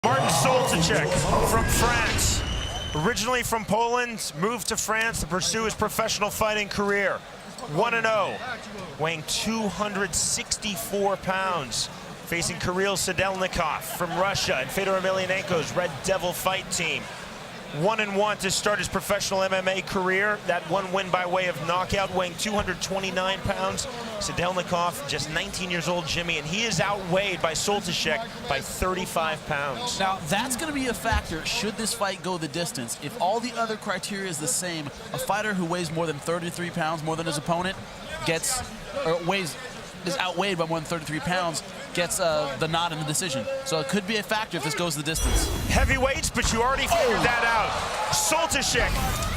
Martin Soltyczek from France. Originally from Poland, moved to France to pursue his professional fighting career. 1-0, weighing 264 pounds. Facing Kirill Sadelnikov from Russia and Fedor Emelianenko's Red Devil fight team. 1-1 to start his professional MMA career. That one win by way of knockout, weighing 229 pounds. Sadelnikov, just 19 years old, Jimmy, and he is outweighed by Soltyczek by 35 pounds. Now, that's going to be a factor should this fight go the distance. If all the other criteria is the same, a fighter who weighs more than 33 pounds more than his opponent is outweighed by more than 33 pounds, gets the nod in the decision. So it could be a factor if this goes the distance. Heavyweights, but you already figured that out. Soltyczek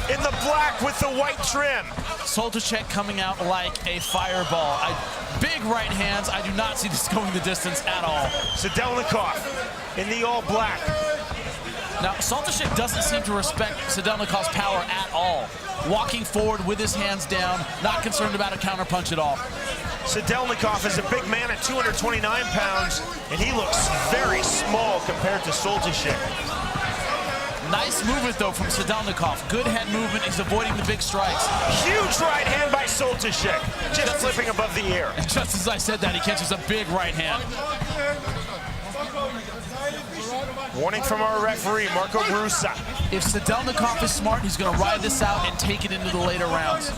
in the black with the white trim. Soltyczek coming out like a fireball. Big right hands. I do not see this going the distance at all. Sadelnikov in the all black. Now, Soltyczek doesn't seem to respect Sadelnikov's power at all. Walking forward with his hands down, not concerned about a counterpunch at all. Sadelnikov is a big man at 229 pounds, and he looks very small compared to Soltyczek. Nice movement, though, from Sadelnikov. Good head movement. He's avoiding the big strikes. Huge right hand by Soltyczek, just flipping above the ear. And just as I said that, he catches a big right hand. Warning from our referee, Marco Brusa. If Sadelnikov is smart, he's going to ride this out and take it into the later rounds.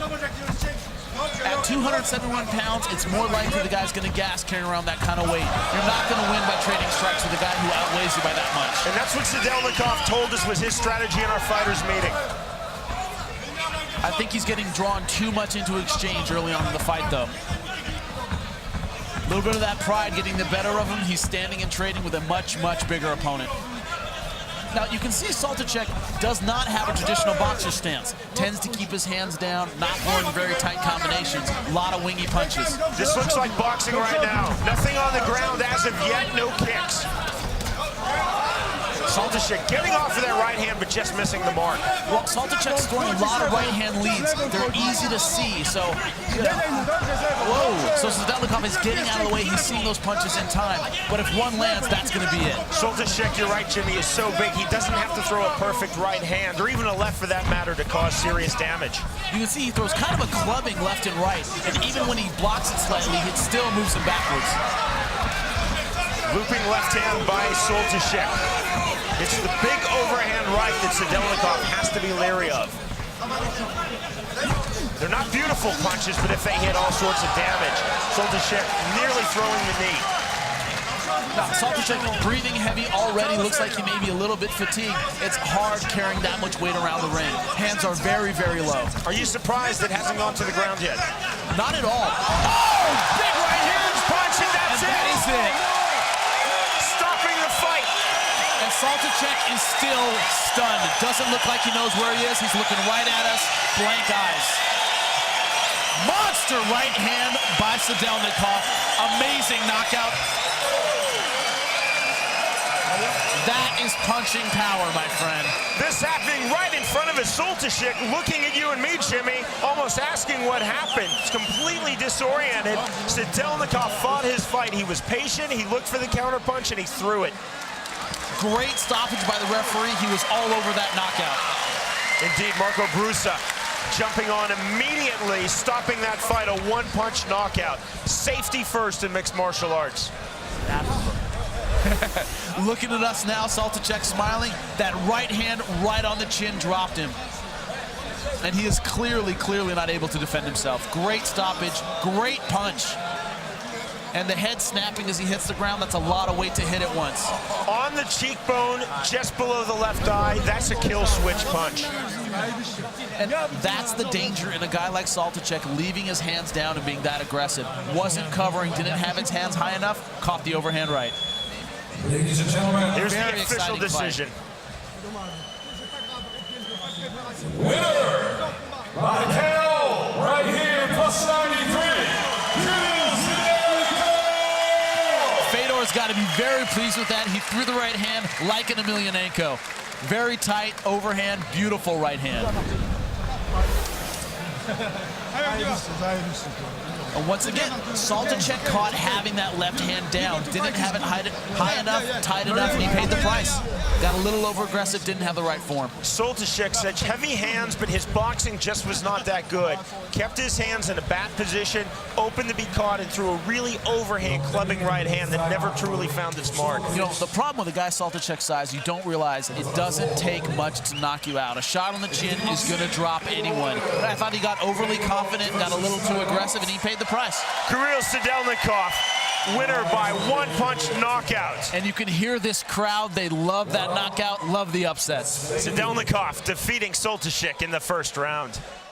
At 271 pounds, it's more likely the guy's going to gas carrying around that kind of weight. You're not going to win by trading strikes with a guy who outweighs you by that much. And that's what Sadelnikov told us was his strategy in our fighters meeting. I think he's getting drawn too much into exchange early on in the fight, though. A little bit of that pride getting the better of him. He's standing and trading with a much, much bigger opponent. Now, you can see Soltyczek does not have a traditional boxer stance. Tends to keep his hands down, not throwing very tight combinations. A lot of wingy punches. This looks like boxing right now. Nothing on the ground as of yet, no kicks. Soltyczek getting off of that right hand, but just missing the mark. Well, Soltyczek's throwing a lot of right hand leads. They're easy to see, so... Whoa! So Sadelnikov is getting out of the way. He's seeing those punches in time. But if one lands, that's going to be it. Soltyczek, you're right, Jimmy, is so big, he doesn't have to throw a perfect right hand, or even a left for that matter, to cause serious damage. You can see he throws kind of a clubbing left and right. And even when he blocks it slightly, it still moves him backwards. Looping left hand by Soltyczek. It's the big overhand right that Sadelnikov has to be leery of. They're not beautiful punches, but if they hit, all sorts of damage. Soltyczek nearly throwing the knee. Now, Soltyczek breathing heavy already. Looks like he may be a little bit fatigued. It's hard carrying that much weight around the ring. Hands are very, very low. Are you surprised it hasn't gone to the ground yet? Not at all. Oh! Big right hand punch, and that's it! That is it. Stopping the fight. And Soltyczek is still stunned. Doesn't look like he knows where he is. He's looking right at us, blank eyes. Monster right hand by Sadelnikov. Amazing knockout. That is punching power, my friend. This happening right in front of his Soltyczek, looking at you and me, Jimmy, almost asking what happened. It's completely disoriented. Sadelnikov fought his fight. He was patient, he looked for the counterpunch, and he threw it. Great stoppage by the referee. He was all over that knockout. Indeed, Marco Brusa jumping on immediately, stopping that fight, a one-punch knockout. Safety first in mixed martial arts. Looking at us now, Soltyczek smiling. That right hand right on the chin dropped him. And he is clearly not able to defend himself. Great stoppage, great punch. And the head snapping as he hits the ground, that's a lot of weight to hit at once. On the cheekbone, just below the left eye, that's a kill switch punch. And that's the danger in a guy like Soltyczek leaving his hands down and being that aggressive. Wasn't covering, didn't have his hands high enough, caught the overhand right. Ladies and gentlemen, here's the official decision. Winner by KO right here, plus 93. Fedor's got to be very pleased with that. He threw the right hand like an Emelianenko. Very tight, overhand, beautiful right hand. And once again, Soltysek caught having that left hand down. Didn't have it high enough, tight enough, and he paid the price. Got a little over-aggressive, didn't have the right form. Soltysek such heavy hands, but his boxing just was not that good. Kept his hands in a bat position, open to be caught, and threw a really overhand clubbing right hand that never truly found its mark. You know, the problem with a guy Soltysek's size, you don't realize it doesn't take much to knock you out. A shot on the chin is going to drop anyone. But I thought he got overly confident, got a little too aggressive, and he paid the price. Kirill Sadelnikov, winner by one-punch knockout. And you can hear this crowd. They love that knockout, love the upset. Sadelnikov defeating Soltysek in the first round.